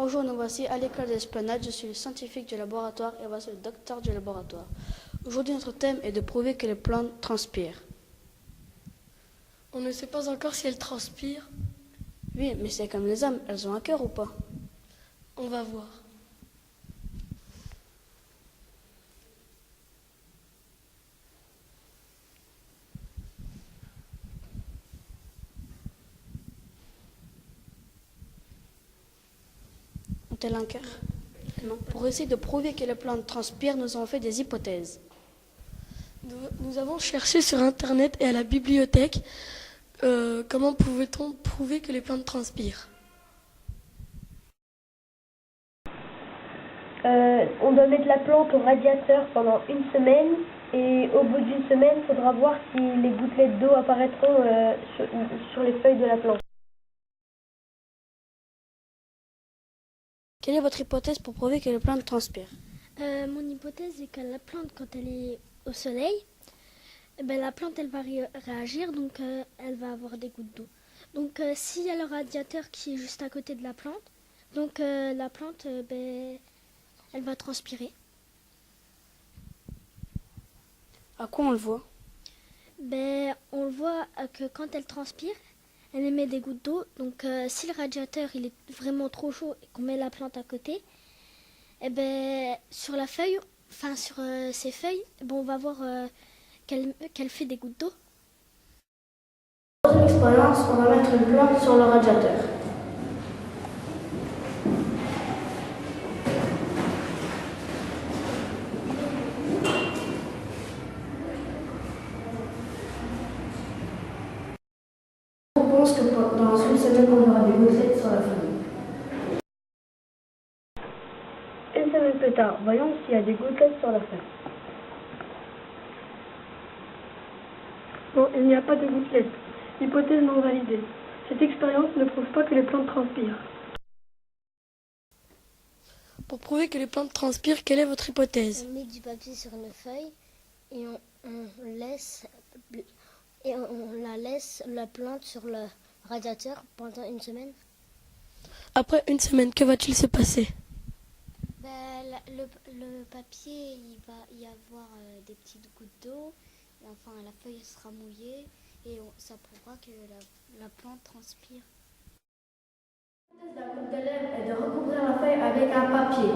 Bonjour, nous voici à l'école d'Esplanade. Je suis le scientifique du laboratoire et voici le docteur du laboratoire. Aujourd'hui, notre thème est de prouver que les plantes transpirent. On ne sait pas encore si elles transpirent. Oui, mais c'est comme les hommes, elles ont un cœur ou pas? On va voir. Ont-elles un cœur? Non. Pour essayer de prouver que les plantes transpirent, nous avons fait des hypothèses. Nous avons cherché sur Internet et à la bibliothèque comment pouvait-on prouver que les plantes transpirent. On doit mettre la plante au radiateur pendant une semaine et au bout d'une semaine, il faudra voir si les gouttelettes d'eau apparaîtront sur les feuilles de la plante. Quelle est votre hypothèse pour prouver que les plantes transpirent? Mon hypothèse est que la plante, quand elle est au soleil, la plante elle va réagir, donc elle va avoir des gouttes d'eau. Donc s'il y a le radiateur qui est juste à côté de la plante, donc la plante elle va transpirer. À quoi on le voit? On le voit que quand elle transpire, elle émet des gouttes d'eau. Donc si le radiateur il est vraiment trop chaud et qu'on met la plante à côté, sur la feuille, enfin sur ces feuilles, on va voir qu'elle fait des gouttes d'eau. Dans une expérience, on va mettre une plante sur le radiateur. On pense que dans une semaine, on aura des gouttelettes sur la feuille. Une semaine plus tard, voyons s'il y a des gouttelettes sur la feuille. Non, il n'y a pas de gouttelettes. Hypothèse non validée. Cette expérience ne prouve pas que les plantes transpirent. Pour prouver que les plantes transpirent, quelle est votre hypothèse? On met du papier sur une feuille et on la laisse la plante sur le radiateur pendant une semaine. Après une semaine, que va-t-il se passer? Le papier, il va y avoir des petites gouttes d'eau. Enfin, la feuille sera mouillée et ça prouvera que la plante transpire. L'hypothèse d'un groupe d'élèves est de recouvrir la feuille avec un papier.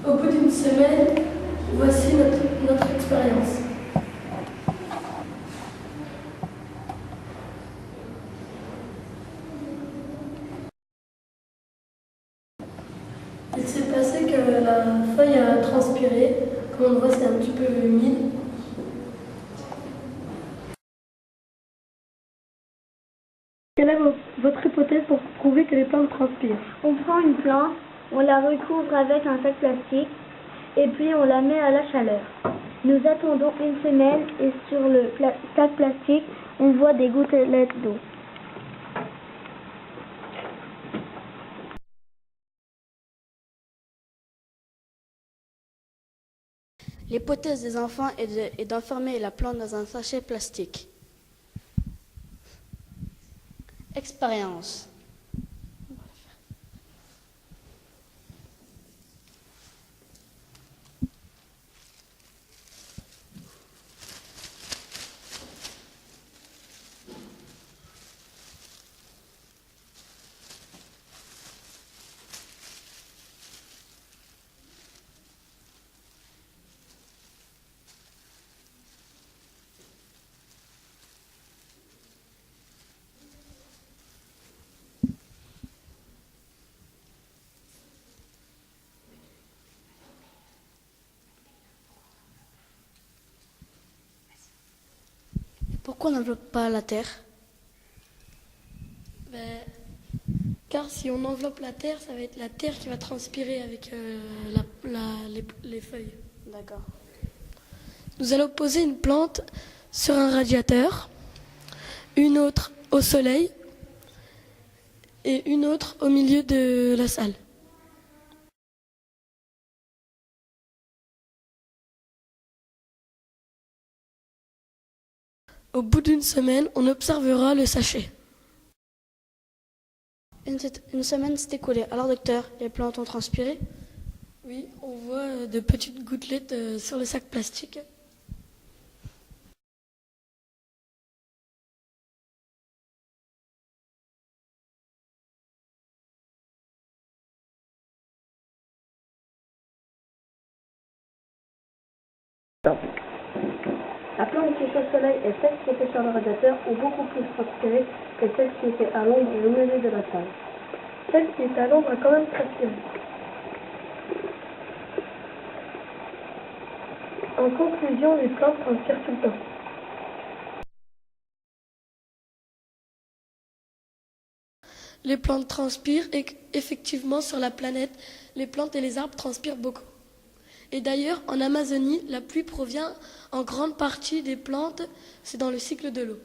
Au bout d'une semaine, voici notre expérience. Il s'est passé que la feuille a transpiré. Comme on le voit, c'est un petit peu humide. Quelle est votre hypothèse pour prouver que les plantes transpirent? On prend une plante, on la recouvre avec un sac plastique et puis on la met à la chaleur. Nous attendons une semaine et sur le sac plastique, on voit des gouttelettes d'eau. L'hypothèse des enfants est d'enfermer la plante dans un sachet plastique. Expérience. Pourquoi on n'enveloppe pas la terre? car si on enveloppe la terre, ça va être la terre qui va transpirer avec les feuilles. D'accord. Nous allons poser une plante sur un radiateur, une autre au soleil et une autre au milieu de la salle. Au bout d'une semaine, on observera le sachet. Une semaine s'est écoulée. Alors, docteur, les plantes ont transpiré? Oui, on voit de petites gouttelettes sur le sac plastique. La plante qui était au soleil et celle qui était sur le radiateur ont beaucoup plus transpiré que celle qui était à l'ombre et au milieu de la salle. Celle qui était à l'ombre a quand même transpiré. En conclusion, les plantes transpirent tout le temps. Les plantes transpirent et effectivement sur la planète, les plantes et les arbres transpirent beaucoup. Et d'ailleurs, en Amazonie, la pluie provient en grande partie des plantes, c'est dans le cycle de l'eau.